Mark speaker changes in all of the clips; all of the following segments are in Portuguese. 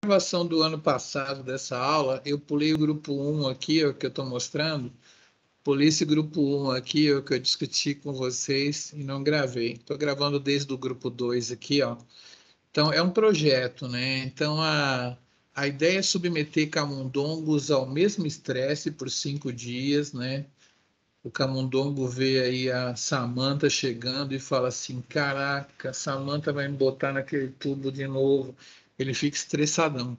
Speaker 1: gravação do ano passado dessa aula, eu pulei o grupo 1 aqui, ó, que eu estou mostrando. Pulei esse grupo 1 aqui, ó, que eu discuti com vocês e não gravei. Estou gravando desde o grupo 2 aqui, ó. Então, é um projeto, né? Então, a ideia é submeter camundongos ao mesmo estresse por 5 dias, né? O camundongo vê aí a Samantha chegando e fala assim: caraca, a Samantha vai me botar naquele tubo de novo. Ele fica estressadão.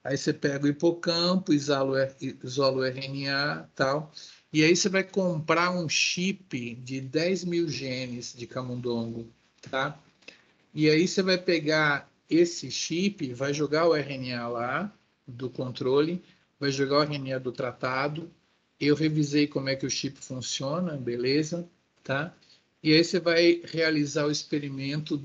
Speaker 1: Aí você pega o hipocampo, isola o RNA tal, e aí você vai comprar um chip de 10 mil genes de camundongo, tá? E aí você vai pegar esse chip, vai jogar o RNA lá do controle, vai jogar o RNA do tratado. Eu revisei como é que o chip funciona, beleza, tá? E aí você vai realizar o experimento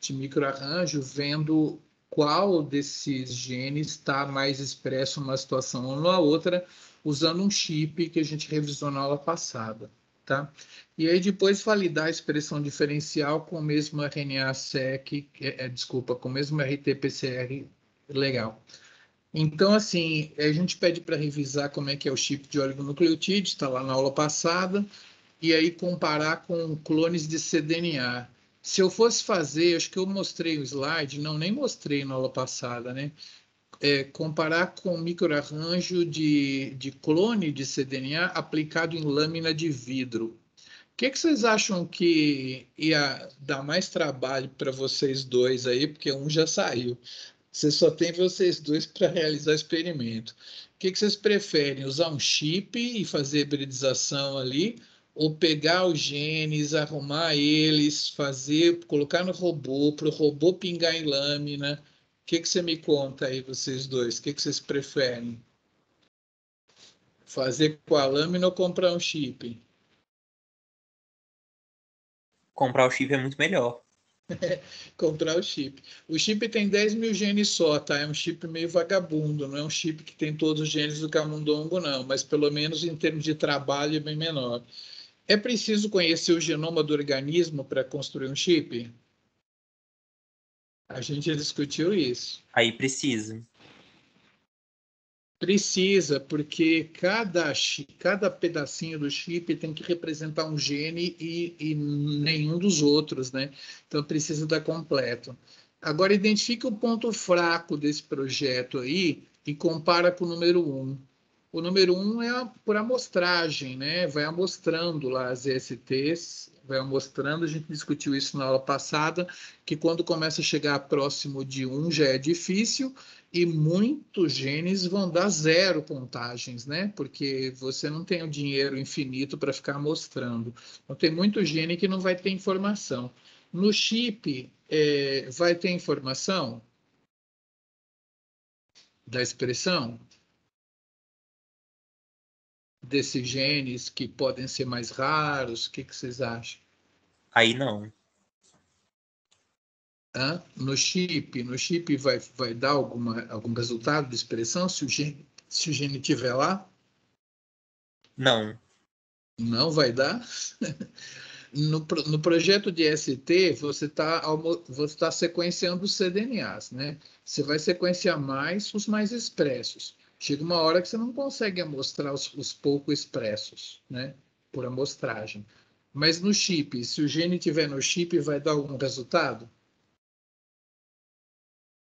Speaker 1: de microarranjo vendo qual desses genes está mais expresso numa situação ou na outra, usando um chip que a gente revisou na aula passada, tá? E aí depois validar a expressão diferencial com o mesmo RNA-seq, desculpa, com o mesmo RT-PCR legal. Então, assim, a gente pede para revisar como é que é o chip de oligonucleotídeos, está lá na aula passada, e aí comparar com clones de cDNA. Se eu fosse fazer, acho que eu mostrei o slide, não, nem mostrei na aula passada, né? Comparar com microarranjo de clone de cDNA aplicado em lâmina de vidro. O que vocês acham que ia dar mais trabalho para vocês dois aí? Porque um já saiu. Você só tem vocês dois para realizar o experimento. O que vocês preferem? Usar um chip e fazer hibridização ali? Ou pegar os genes, arrumar eles, fazer, colocar no robô, para o robô pingar em lâmina? O que você me conta aí, vocês dois? O que vocês preferem? Fazer com a lâmina ou comprar um chip?
Speaker 2: Comprar o chip é muito melhor.
Speaker 1: Comprar o chip. O chip tem 10 mil genes só, tá? É um chip meio vagabundo, não é um chip que tem todos os genes do camundongo, não, mas pelo menos em termos de trabalho é bem menor. É preciso conhecer o genoma do organismo para construir um chip? A gente já discutiu isso.
Speaker 2: Aí precisa.
Speaker 1: Precisa, porque cada pedacinho do chip tem que representar um gene e nenhum dos outros, né? Então precisa dar completo. Agora identifica o ponto fraco desse projeto aí e compara com o número 1. O número 1 é por amostragem, né? Vai amostrando lá as ESTs, vai amostrando, a gente discutiu isso na aula passada, que quando começa a chegar próximo de 1 já é difícil, e muitos genes vão dar 0 contagens, né? Porque você não tem o dinheiro infinito para ficar mostrando. Então, tem muito gene que não vai ter informação. No chip, vai ter informação da expressão desses genes que podem ser mais raros? O que vocês acham?
Speaker 2: Aí não.
Speaker 1: No chip vai dar algum resultado de expressão se o gene estiver lá?
Speaker 2: Não.
Speaker 1: Não vai dar? No projeto de ST, você tá sequenciando os cDNAs, né? Você vai sequenciar mais os mais expressos. Chega uma hora que você não consegue amostrar os pouco expressos, né? Por amostragem. Mas no chip, se o gene estiver no chip, vai dar algum resultado?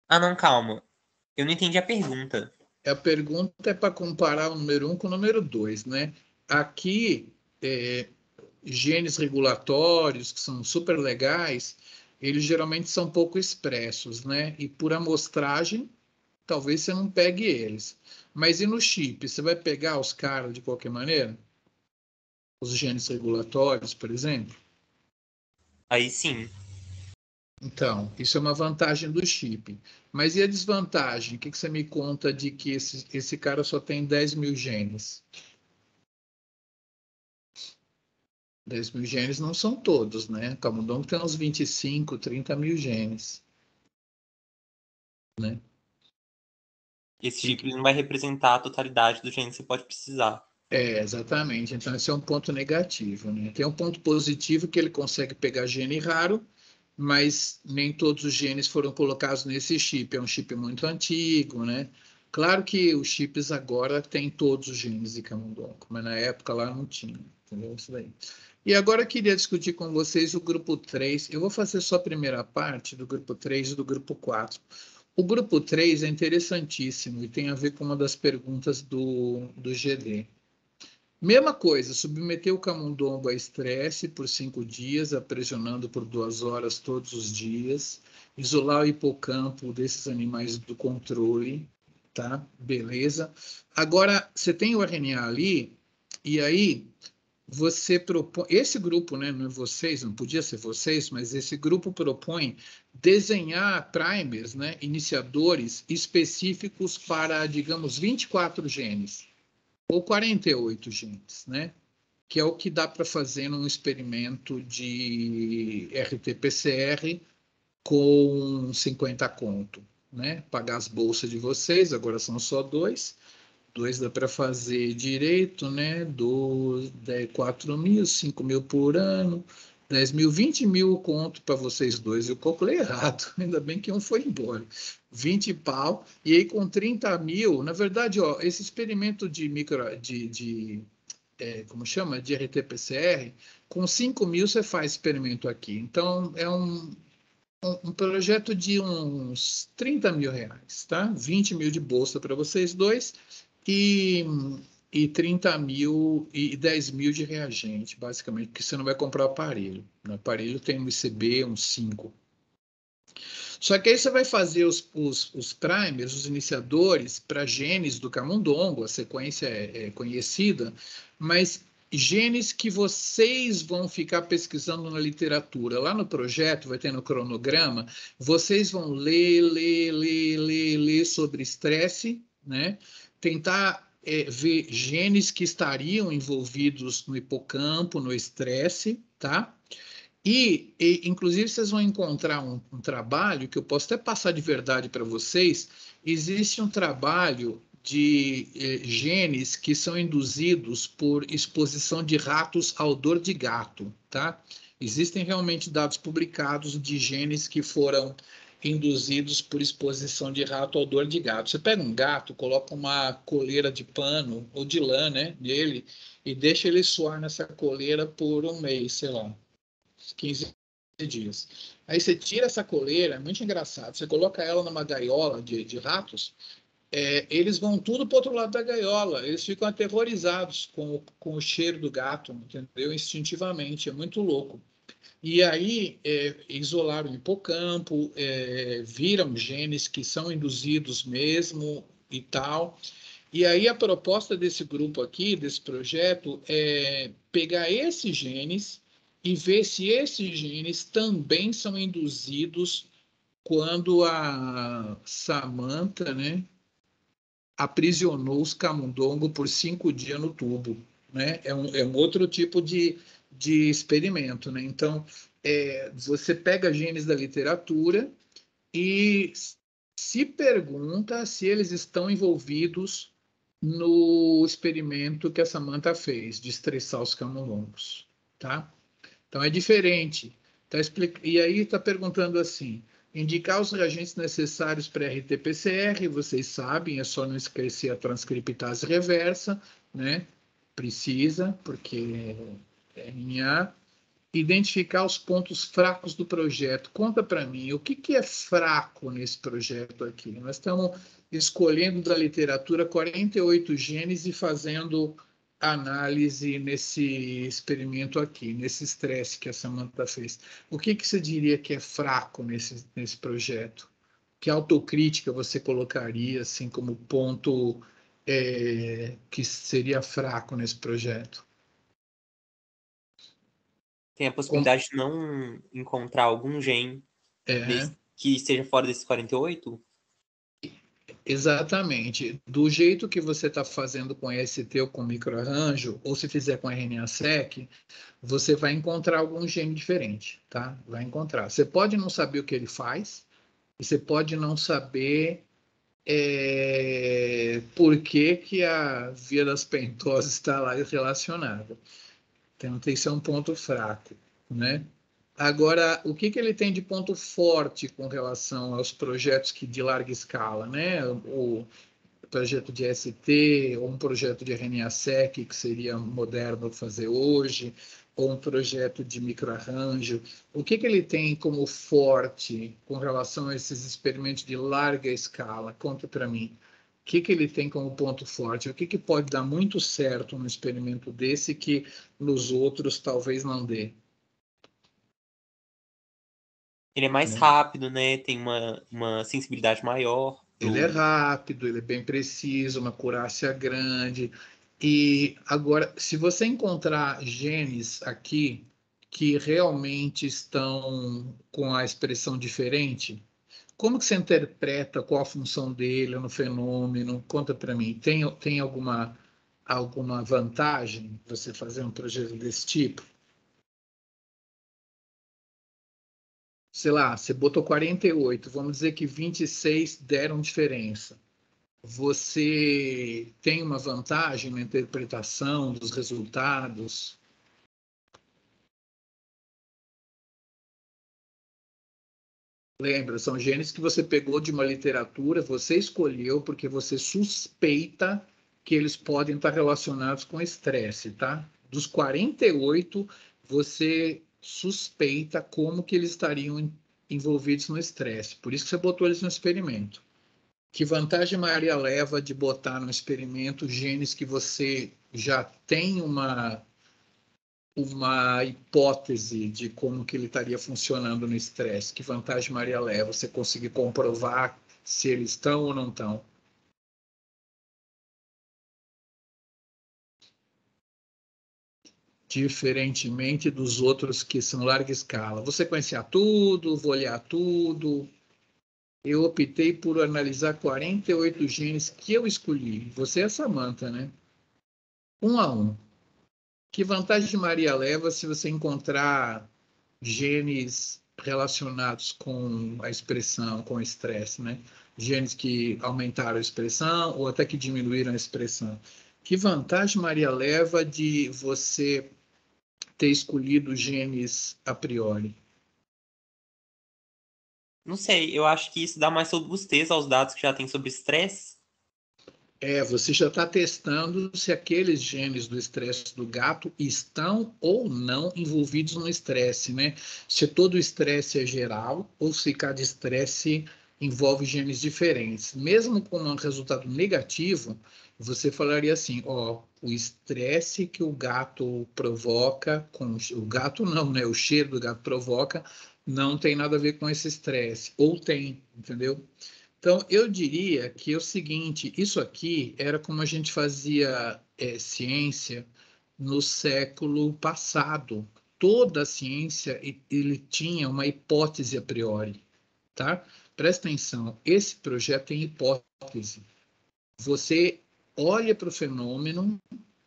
Speaker 2: Ah, não, calma. Eu não entendi a pergunta.
Speaker 1: A pergunta é para comparar o número 1 com o número 2, né? Aqui, genes regulatórios, que são super legais, eles geralmente são pouco expressos, né? E por amostragem, talvez você não pegue eles. Mas e no chip? Você vai pegar os caras de qualquer maneira? Os genes regulatórios, por exemplo?
Speaker 2: Aí sim.
Speaker 1: Então, isso é uma vantagem do chip. Mas e a desvantagem? O que você me conta de que esse cara só tem 10 mil genes? 10 mil genes não são todos, né? Camundongo tem uns 25, 30 mil genes, né?
Speaker 2: Esse chip não vai representar a totalidade do gene que você pode precisar.
Speaker 1: Exatamente. Então, esse é um ponto negativo, né? Tem um ponto positivo que ele consegue pegar gene raro, mas nem todos os genes foram colocados nesse chip. É um chip muito antigo, né? Claro que os chips agora têm todos os genes de camundongo, mas na época lá não tinha, entendeu? Isso daí. E agora eu queria discutir com vocês o grupo 3. Eu vou fazer só a primeira parte do grupo 3 e do grupo 4. O grupo 3 é interessantíssimo e tem a ver com uma das perguntas do GD. Mesma coisa, submeter o camundongo a estresse por 5 dias, aprisionando por 2 horas todos os dias, isolar o hipocampo desses animais do controle, tá? Beleza. Agora, você tem o RNA ali, e aí você propõe, esse grupo, né, não é vocês, não podia ser vocês, mas esse grupo propõe desenhar primers, né, iniciadores específicos para, digamos, 24 genes ou 48 genes, né? Que é o que dá para fazer num experimento de RT-PCR com 50 conto, né? Pagar as bolsas de vocês, agora são só dois. Dois dá para fazer direito, né? 4 mil, 5 mil por ano, 10 mil, 20 mil conto para vocês dois. Eu calculei errado, ainda bem que um foi embora. 20 pau, e aí com 30 mil, na verdade, ó, esse experimento de como chama? De RT-PCR, com 5 mil você faz experimento aqui. Então, é um projeto de uns 30 mil reais, tá? 20 mil de bolsa para vocês dois e, e 30 mil e 10 mil de reagente, basicamente, porque você não vai comprar o aparelho. No aparelho tem um ICB, um 5. Só que aí você vai fazer os primers, os iniciadores, para genes do camundongo, a sequência é conhecida, mas genes que vocês vão ficar pesquisando na literatura. Lá no projeto, vai ter no cronograma, vocês vão ler sobre estresse, né? Tentar ver genes que estariam envolvidos no hipocampo, no estresse, tá? Inclusive, vocês vão encontrar um trabalho que eu posso até passar de verdade para vocês. Existe um trabalho de genes que são induzidos por exposição de ratos ao dor de gato, tá? Existem realmente dados publicados de genes que foram induzidos por exposição de rato ao dor de gato. Você pega um gato, coloca uma coleira de pano ou de lã, né, nele, e deixa ele suar nessa coleira por um mês, sei lá, 15 dias. Aí você tira essa coleira, é muito engraçado, você coloca ela numa gaiola de ratos, eles vão tudo para o outro lado da gaiola, eles ficam aterrorizados com o cheiro do gato, entendeu? Instintivamente, é muito louco. E aí isolaram o hipocampo, viram genes que são induzidos mesmo e tal. E aí a proposta desse grupo aqui, desse projeto, é pegar esses genes e ver se esses genes também são induzidos quando a Samantha, né, aprisionou os camundongos por 5 dias no tubo, né? É um outro tipo de experimento, né? Então, você pega genes da literatura e se pergunta se eles estão envolvidos no experimento que a Samantha fez de estressar os camundongos, tá? Então é diferente. E aí está perguntando assim: indicar os reagentes necessários para RT-PCR, vocês sabem, é só não esquecer a transcriptase reversa, né? Precisa, porque é RNA. Identificar os pontos fracos do projeto. Conta para mim, o que é fraco nesse projeto aqui? Nós estamos escolhendo da literatura 48 genes e fazendo análise nesse experimento aqui, nesse estresse que a Samantha fez. O que você diria que é fraco nesse projeto? Que autocrítica você colocaria assim como ponto que seria fraco nesse projeto?
Speaker 2: Tem a
Speaker 1: Como,
Speaker 2: possibilidade de não encontrar algum gene
Speaker 1: é,
Speaker 2: que esteja fora desses 48?
Speaker 1: Exatamente. Do jeito que você está fazendo com ST ou com microarranjo, ou se fizer com RNA-seq, você vai encontrar algum gene diferente, tá? Vai encontrar. Você pode não saber o que ele faz, e você pode não saber por que, que a via das pentoses está lá relacionada. Então, tem que ser um ponto fraco, né? Agora, o que ele tem de ponto forte com relação aos projetos de larga escala, né? O projeto de ST, ou um projeto de RNA-seq, que seria moderno fazer hoje, ou um projeto de microarranjo. O que ele tem como forte com relação a esses experimentos de larga escala? Conta para mim. O que ele tem como ponto forte? O que pode dar muito certo num experimento desse que nos outros talvez não dê?
Speaker 2: Ele é mais
Speaker 1: Né?
Speaker 2: rápido, né? Tem uma sensibilidade maior
Speaker 1: Ele é rápido, ele é bem preciso, uma acurácia grande. E agora, se você encontrar genes aqui que realmente estão com a expressão diferente, como que você interpreta qual a função dele no fenômeno? Conta para mim. Tem alguma vantagem você fazer um projeto desse tipo? Sei lá, você botou 48, vamos dizer que 26 deram diferença. Você tem uma vantagem na interpretação dos resultados? Lembra, são genes que você pegou de uma literatura, você escolheu porque você suspeita que eles podem estar relacionados com estresse, tá? Dos 48, você suspeita como que eles estariam envolvidos no estresse. Por isso que você botou eles no experimento. Que vantagem Maria leva de botar no experimento genes que você já tem uma hipótese de como que ele estaria funcionando no estresse? Que vantagem Maria leva? Você conseguir comprovar se eles estão ou não estão? Diferentemente dos outros que são larga escala. Você conhecia tudo, vou olhar tudo. Eu optei por analisar 48 genes que eu escolhi. Você é a Samantha, né? Um a um. Que vantagem Maria leva se você encontrar genes relacionados com a expressão, com o estresse, né? Genes que aumentaram a expressão ou até que diminuíram a expressão. Que vantagem Maria leva de você ter escolhido genes a priori?
Speaker 2: Não sei, eu acho que isso dá mais robustez aos dados que já tem sobre estresse.
Speaker 1: Você já está testando se aqueles genes do estresse do gato estão ou não envolvidos no estresse, né? Se todo o estresse é geral ou se cada estresse envolve genes diferentes. Mesmo com um resultado negativo, você falaria assim, ó, o estresse que o gato provoca, o gato não, né? O cheiro do gato provoca, não tem nada a ver com esse estresse. Ou tem, entendeu? Então, eu diria que é o seguinte: isso aqui era como a gente fazia ciência no século passado. Toda a ciência ele tinha uma hipótese a priori, tá? Presta atenção, esse projeto tem hipótese. Você olha para o fenômeno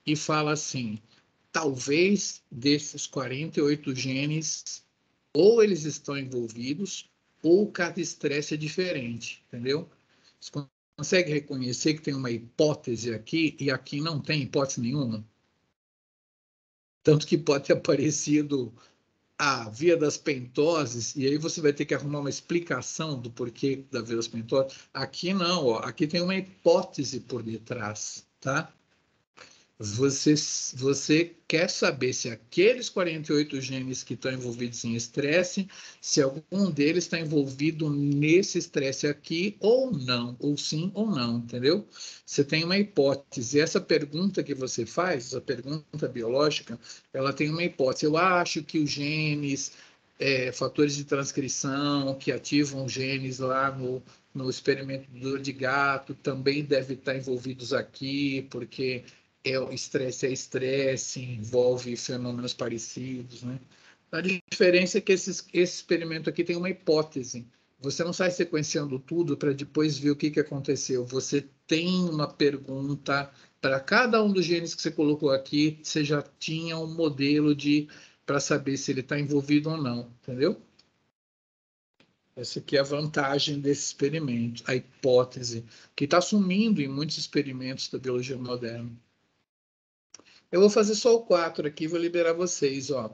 Speaker 1: e fala assim: talvez desses 48 genes, ou eles estão envolvidos, ou cada estresse é diferente, entendeu? Você consegue reconhecer que tem uma hipótese aqui e aqui não tem hipótese nenhuma? Tanto que pode ter aparecido a via das pentoses, e aí você vai ter que arrumar uma explicação do porquê da via das pentoses. Aqui não, ó, aqui tem uma hipótese por detrás, tá? Você quer saber se aqueles 48 genes que estão envolvidos em estresse, se algum deles está envolvido nesse estresse aqui ou não, ou sim ou não, entendeu? Você tem uma hipótese. Essa pergunta que você faz, essa pergunta biológica, ela tem uma hipótese. Eu acho que os genes, fatores de transcrição que ativam genes lá no experimento de gato também devem estar envolvidos aqui, porque estresse é estresse, envolve fenômenos parecidos, né? A diferença é que esse experimento aqui tem uma hipótese. Você não sai sequenciando tudo para depois ver o que aconteceu. Você tem uma pergunta para cada um dos genes que você colocou aqui, você já tinha um modelo de para saber se ele está envolvido ou não, entendeu? Essa aqui é a vantagem desse experimento, a hipótese, que está sumindo em muitos experimentos da biologia moderna. Eu vou fazer só o 4 aqui, vou liberar vocês, ó.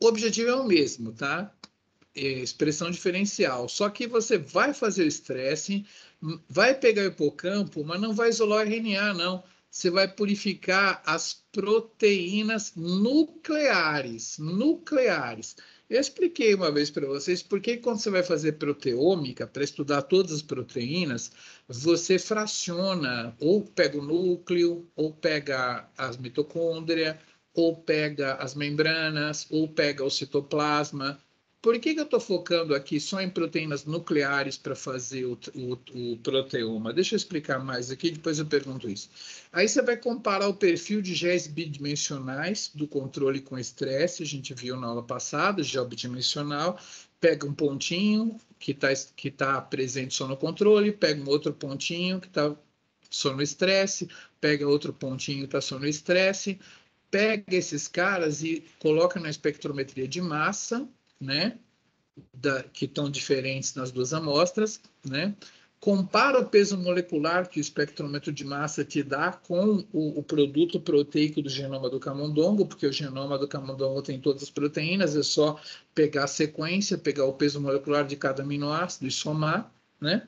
Speaker 1: O objetivo é o mesmo, tá? Expressão diferencial. Só que você vai fazer o estresse, vai pegar o hipocampo, mas não vai isolar o RNA, não. Você vai purificar as proteínas nucleares. Nucleares. Eu expliquei uma vez para vocês por que quando você vai fazer proteômica, para estudar todas as proteínas, você fraciona, ou pega o núcleo, ou pega as mitocôndrias, ou pega as membranas, ou pega o citoplasma. Por que eu estou focando aqui só em proteínas nucleares para fazer o proteoma? Deixa eu explicar mais aqui, depois eu pergunto isso. Aí você vai comparar o perfil de géis bidimensionais do controle com estresse, a gente viu na aula passada, gel bidimensional, pega um pontinho que tá presente só no controle, pega um outro pontinho que está só no estresse, pega outro pontinho que está só no estresse, pega esses caras e coloca na espectrometria de massa, né, que estão diferentes nas duas amostras, né, compara o peso molecular que o espectrômetro de massa te dá com o produto proteico do genoma do camundongo, porque o genoma do camundongo tem todas as proteínas, é só pegar a sequência, pegar o peso molecular de cada aminoácido e somar, né?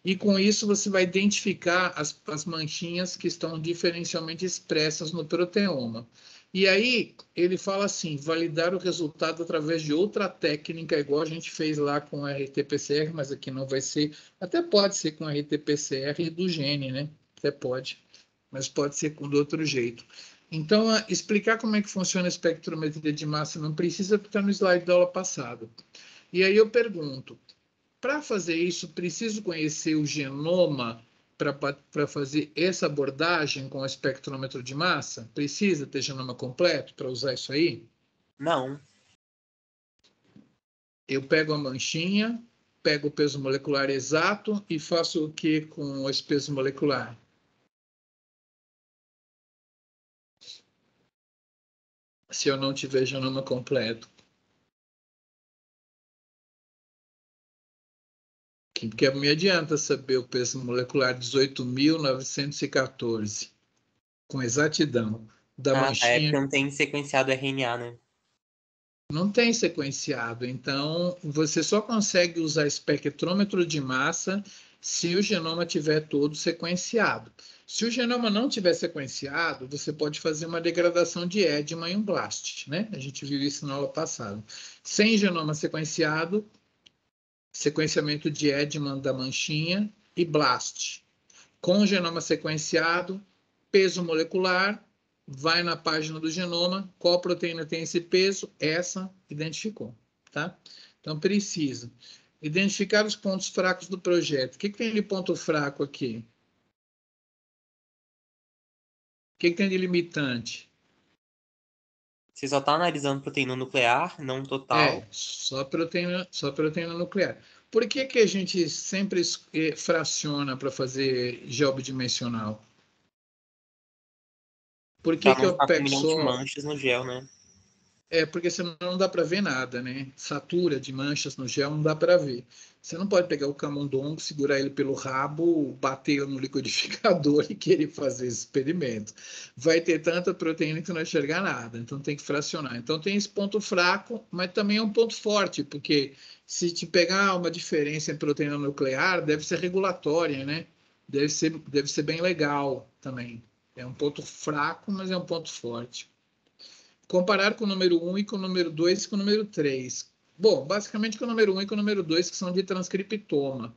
Speaker 1: E com isso você vai identificar as manchinhas que estão diferencialmente expressas no proteoma. E aí ele fala assim, validar o resultado através de outra técnica, igual a gente fez lá com RT-PCR, mas aqui não vai ser, até pode ser com RT-PCR do gene, né? Até pode, mas pode ser com do outro jeito. Então, explicar como é que funciona a espectrometria de massa não precisa, porque está no slide da aula passada. E aí eu pergunto, para fazer isso, preciso conhecer o genoma para fazer essa abordagem com o espectrômetro de massa? Precisa ter genoma completo para usar isso aí?
Speaker 2: Não.
Speaker 1: Eu pego a manchinha, pego o peso molecular exato e faço o que com esse peso molecular? Se eu não tiver genoma completo. Porque me adianta saber o peso molecular 18.914 com exatidão da
Speaker 2: Ah, tá. É porque
Speaker 1: manchinha.
Speaker 2: não tem sequenciado RNA, né?
Speaker 1: Não tem sequenciado, então você só consegue usar espectrômetro de massa se o genoma tiver todo sequenciado. Se o genoma não tiver sequenciado, você pode fazer uma degradação de Edman e um BLAST, né? A gente viu isso na aula passada. Sem genoma sequenciado, sequenciamento de Edman da manchinha e BLAST. Com o genoma sequenciado, peso molecular, vai na página do genoma, qual proteína tem esse peso? Essa identificou, tá? Então, precisa identificar os pontos fracos do projeto. O que tem de ponto fraco aqui? O que tem de limitante?
Speaker 2: Você só está analisando proteína nuclear, não total.
Speaker 1: Só proteína nuclear. Por que a gente sempre fraciona para fazer gel bidimensional? Por
Speaker 2: Para
Speaker 1: que
Speaker 2: não
Speaker 1: eu
Speaker 2: ficar com um
Speaker 1: pego
Speaker 2: milhão de
Speaker 1: só...
Speaker 2: manchas no gel, né?
Speaker 1: Porque senão não dá para ver nada, né? Satura de manchas no gel não dá para ver. Você não pode pegar o camundongo, segurar ele pelo rabo, bater no liquidificador e querer fazer esse experimento. Vai ter tanta proteína que você não vai enxergar nada, então tem que fracionar. Então tem esse ponto fraco, mas também é um ponto forte, porque se te pegar uma diferença em proteína nuclear, deve ser regulatória, né? Deve ser bem legal também. É um ponto fraco, mas é um ponto forte. Comparar com o número 1 e com o número 2 e com o número 3. Bom, basicamente com o número 1 e com o número 2, que são de transcriptoma.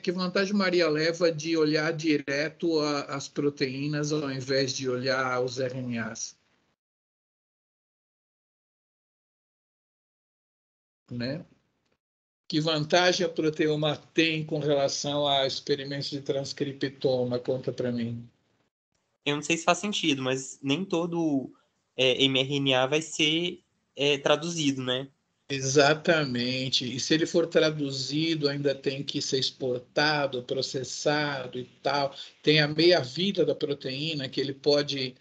Speaker 1: Que vantagem Maria leva de olhar direto as proteínas ao invés de olhar os RNAs? Né? Que vantagem a proteoma tem com relação a experimentos de transcriptoma? Conta para mim.
Speaker 2: Eu não sei se faz sentido, mas nem todo mRNA vai ser traduzido, né?
Speaker 1: Exatamente. E se ele for traduzido, ainda tem que ser exportado, processado e tal. Tem a meia-vida da proteína, que ele pode.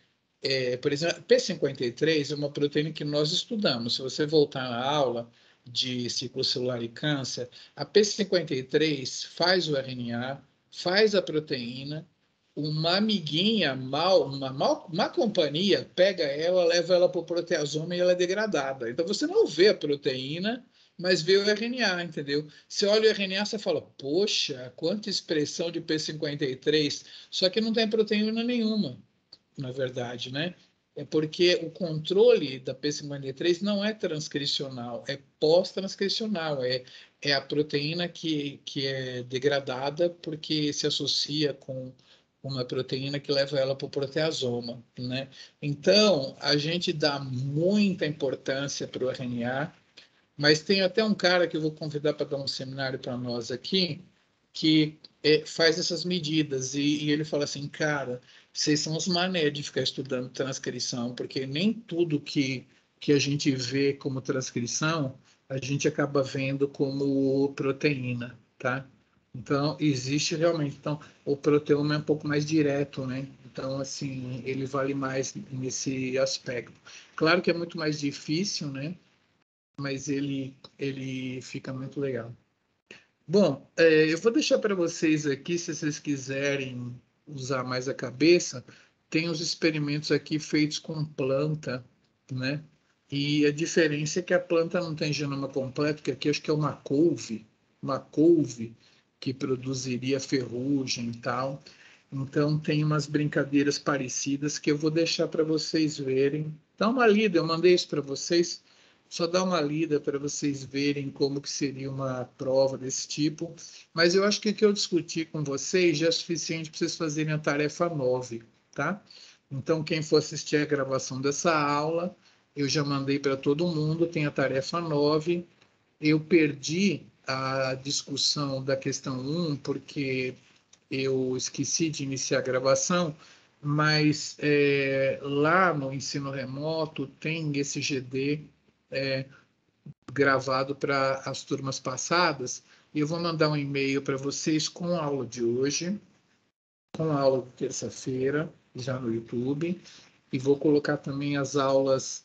Speaker 1: Por exemplo, P53 é uma proteína que nós estudamos. Se você voltar na aula de ciclo celular e câncer, a P53 faz o RNA, faz a proteína uma amiguinha má companhia pega ela, leva ela para o proteasoma e ela é degradada. Então você não vê a proteína, mas vê o RNA, entendeu? Você olha o RNA, você fala, poxa, quanta expressão de P53, só que não tem proteína nenhuma, na verdade, né? É porque o controle da P53 não é transcricional, é pós-transcricional, é a proteína que é degradada porque se associa com uma proteína que leva ela para o proteasoma, né? Então, a gente dá muita importância para o RNA, mas tem até um cara que eu vou convidar para dar um seminário para nós aqui, que faz essas medidas, e ele fala assim, cara, vocês são os mané de ficar estudando transcrição, porque nem tudo que a gente vê como transcrição, a gente acaba vendo como proteína, tá? Então, existe realmente. Então, o proteoma é um pouco mais direto, né? Então, assim, ele vale mais nesse aspecto. Claro que é muito mais difícil, né? Mas ele fica muito legal. Bom, eu vou deixar para vocês aqui, se vocês quiserem usar mais a cabeça, tem os experimentos aqui feitos com planta, né? E a diferença é que a planta não tem genoma completo, que aqui acho que é uma couve que produziria ferrugem e tal. Então tem umas brincadeiras parecidas que eu vou deixar para vocês verem. Dá uma lida, eu mandei isso para vocês. Só dá uma lida para vocês verem como que seria uma prova desse tipo. Mas eu acho que o que eu discuti com vocês já é suficiente para vocês fazerem a tarefa 9, tá? Então, quem for assistir a gravação dessa aula, eu já mandei para todo mundo, tem a tarefa 9. Eu perdi a discussão da questão 1, porque eu esqueci de iniciar a gravação, mas lá no ensino remoto tem esse GD é, gravado para as turmas passadas, e eu vou mandar um e-mail para vocês com a aula de hoje, com a aula de terça-feira, já no YouTube, e vou colocar também as aulas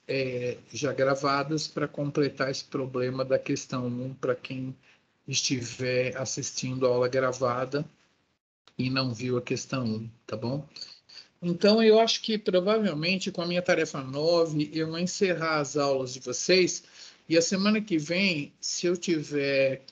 Speaker 1: já gravadas para completar esse problema da questão 1, para quem estiver assistindo a aula gravada e não viu a questão 1, tá bom? Então, eu acho que provavelmente com a minha tarefa 9, eu vou encerrar as aulas de vocês. E a semana que vem, se eu tiver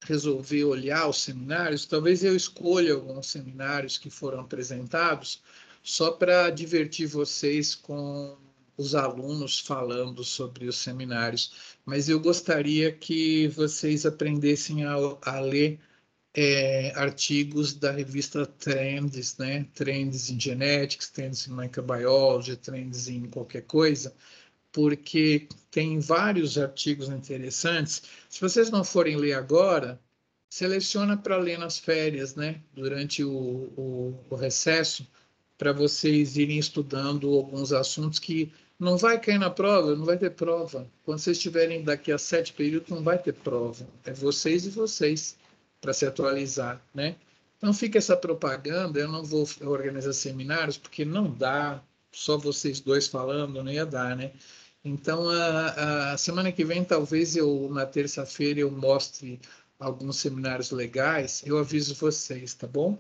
Speaker 1: resolver olhar os seminários, talvez eu escolha alguns seminários que foram apresentados só para divertir vocês com os alunos falando sobre os seminários. Mas eu gostaria que vocês aprendessem a ler artigos da revista Trends, né? Trends in Genetics, Trends in Microbiology, Trends em qualquer coisa, porque tem vários artigos interessantes. Se vocês não forem ler agora, seleciona para ler nas férias, né? Durante o recesso, para vocês irem estudando alguns assuntos que não vai cair na prova, não vai ter prova. Quando vocês estiverem daqui a 7 períodos, não vai ter prova. É vocês e vocês para se atualizar, né? Então fica essa propaganda, eu não vou organizar seminários, porque não dá, só vocês dois falando, não ia dar, né? Então, a semana que vem, talvez eu, na terça-feira, eu mostre alguns seminários legais, eu aviso vocês, tá bom?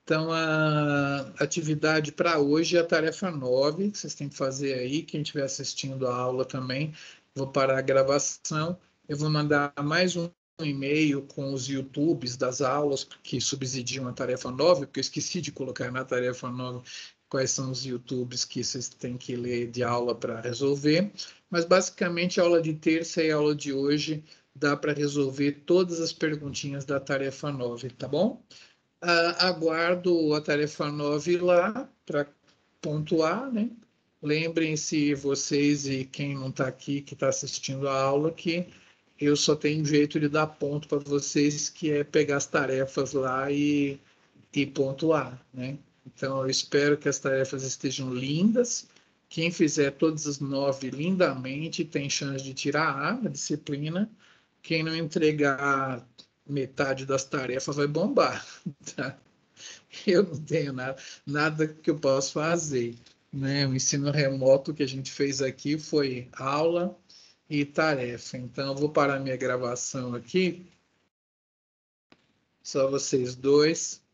Speaker 1: Então, a atividade para hoje é a tarefa 9, que vocês têm que fazer aí. Quem estiver assistindo a aula também, vou parar a gravação. Eu vou mandar mais um e-mail com os YouTubes das aulas que subsidiam a tarefa 9, porque eu esqueci de colocar na tarefa 9 quais são os YouTubes que vocês têm que ler de aula para resolver. Mas, basicamente, a aula de terça e a aula de hoje dá para resolver todas as perguntinhas da tarefa 9, tá bom? Aguardo a tarefa 9 lá para pontuar, né? Lembrem-se vocês e quem não está aqui, que está assistindo a aula, que eu só tenho um jeito de dar ponto para vocês, que é pegar as tarefas lá e pontuar, né? Então, eu espero que as tarefas estejam lindas. Quem fizer todas as 9 lindamente tem chance de tirar A na disciplina. Quem não entregar metade das tarefas vai bombar, tá? Eu não tenho nada que eu possa fazer, né? O ensino remoto que a gente fez aqui foi aula e tarefa. Então, eu vou parar minha gravação aqui, só vocês dois.